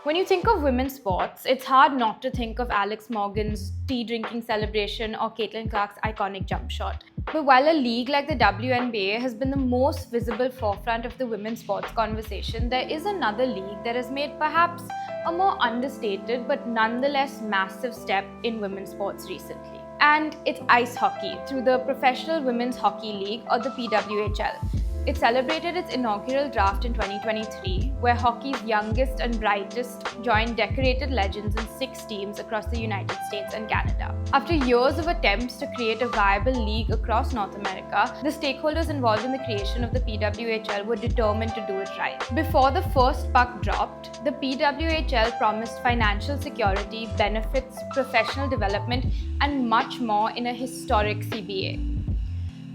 When you think of women's sports, it's hard not to think of Alex Morgan's tea drinking celebration or Caitlin Clark's iconic jump shot. But while a league like the WNBA has been the most visible forefront of the women's sports conversation, there is another league that has made perhaps a more understated but nonetheless massive step in women's sports recently. And it's ice hockey through the Professional Women's Hockey League, or the PWHL. It celebrated its inaugural draft in 2023, where hockey's youngest and brightest joined decorated legends in 6 teams across the United States and Canada. After years of attempts to create a viable league across North America, the stakeholders involved in the creation of the PWHL were determined to do it right. Before the first puck dropped, the PWHL promised financial security, benefits, professional development, and much more in a historic CBA.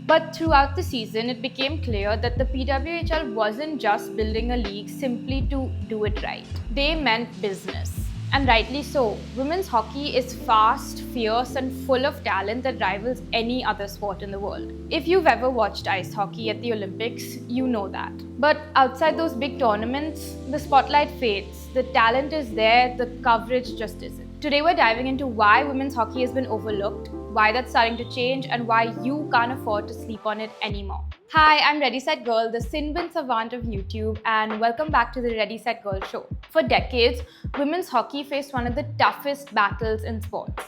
But throughout the season, it became clear that the PWHL wasn't just building a league simply to do it right. They meant business. And rightly so. Women's hockey is fast, fierce, and full of talent that rivals any other sport in the world. If you've ever watched ice hockey at the Olympics, you know that. But outside those big tournaments, the spotlight fades. The talent is there, the coverage just isn't. Today we're diving into why women's hockey has been overlooked, why that's starting to change, and why you can't afford to sleep on it anymore. Hi, I'm Ready Set Girl, the sin bin savant of YouTube, and welcome back to the Ready Set Girl show. For decades, women's hockey faced one of the toughest battles in sports.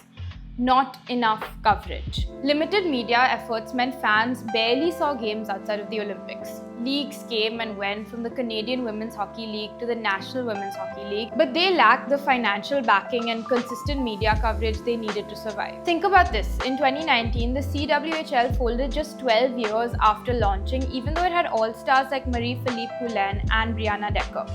Not enough coverage. Limited media efforts meant fans barely saw games outside of the Olympics. Leagues came and went, from the Canadian Women's Hockey League to the National Women's Hockey League, but they lacked the financial backing and consistent media coverage they needed to survive. Think about this. In 2019, the CWHL folded just 12 years after launching, even though it had all-stars like Marie-Philippe Poulin and Brianna Decker.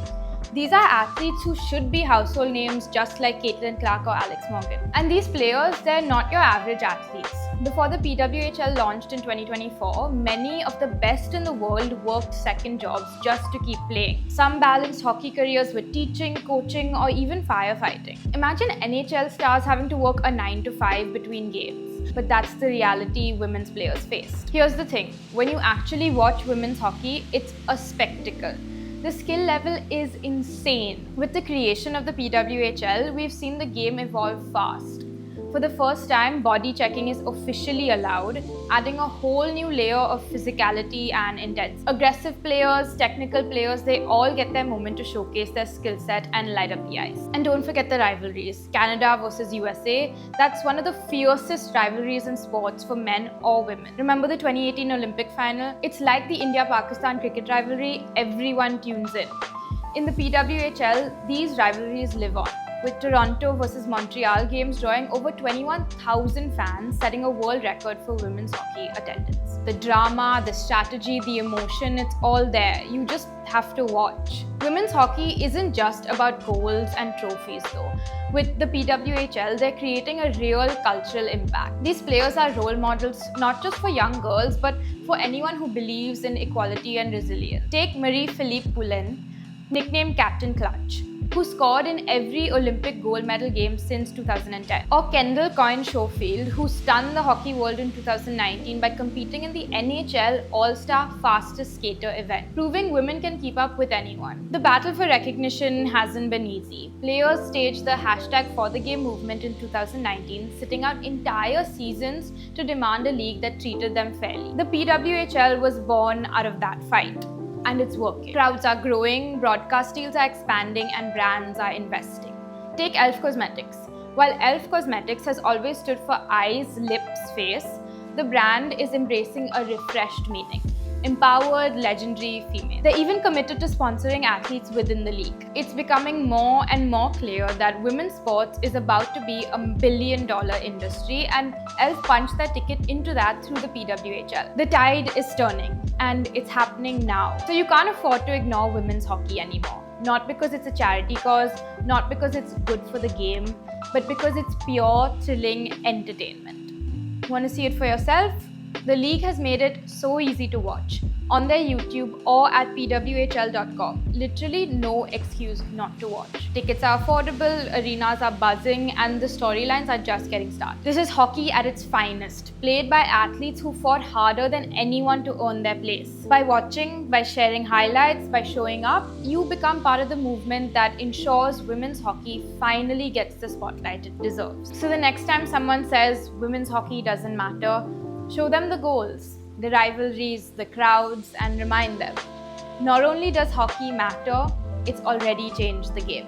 These are athletes who should be household names, just like Caitlin Clark or Alex Morgan. And these players, they're not your average athletes. Before the PWHL launched in 2024, many of the best in the world worked second jobs just to keep playing. Some balanced hockey careers with teaching, coaching, or even firefighting. Imagine NHL stars having to work a 9 to 5 between games. But that's the reality women's players faced. Here's the thing, when you actually watch women's hockey, it's a spectacle. The skill level is insane. With the creation of the PWHL, we've seen the game evolve fast. For the first time, body checking is officially allowed, adding a whole new layer of physicality and intensity. Aggressive players, technical players, they all get their moment to showcase their skill set and light up the ice. And don't forget the rivalries. Canada versus USA, that's one of the fiercest rivalries in sports for men or women. Remember the 2018 Olympic final? It's like the India-Pakistan cricket rivalry, everyone tunes in. In the PWHL, these rivalries live on, with Toronto versus Montreal games drawing over 21,000 fans, setting a world record for women's hockey attendance. The drama, the strategy, the emotion, it's all there. You just have to watch. Women's hockey isn't just about goals and trophies though. With the PWHL, they're creating a real cultural impact. These players are role models not just for young girls, but for anyone who believes in equality and resilience. Take Marie-Philippe Poulin, nicknamed Captain Clutch, who scored in every Olympic gold medal game since 2010. Or Kendall Coyne Schofield, who stunned the hockey world in 2019 by competing in the NHL All-Star Fastest Skater event, proving women can keep up with anyone. The battle for recognition hasn't been easy. Players staged the #ForTheGame movement in 2019, sitting out entire seasons to demand a league that treated them fairly. The PWHL was born out of that fight. And it's working. Crowds are growing, broadcast deals are expanding, and brands are investing. Take e.l.f. Cosmetics. While e.l.f. Cosmetics has always stood for eyes, lips, face, the brand is embracing a refreshed meaning. Empowered, legendary female. They're even committed to sponsoring athletes within the league. It's becoming more and more clear that women's sports is about to be $1 billion industry, and e.l.f. punched their ticket into that through the PWHL. The tide is turning, and it's happening now. So you can't afford to ignore women's hockey anymore. Not because it's a charity cause, not because it's good for the game, but because it's pure, thrilling entertainment. Want to see it for yourself? The league has made it so easy to watch on their YouTube or at pwhl.com. Literally no excuse not to watch. Tickets are affordable, arenas are buzzing, and the storylines are just getting started. This is hockey at its finest, played by athletes who fought harder than anyone to earn their place. By watching, by sharing highlights, by showing up, you become part of the movement that ensures women's hockey finally gets the spotlight it deserves. So the next time someone says women's hockey doesn't matter, show them the goals, the rivalries, the crowds, and remind them, not only does hockey matter, it's already changed the game.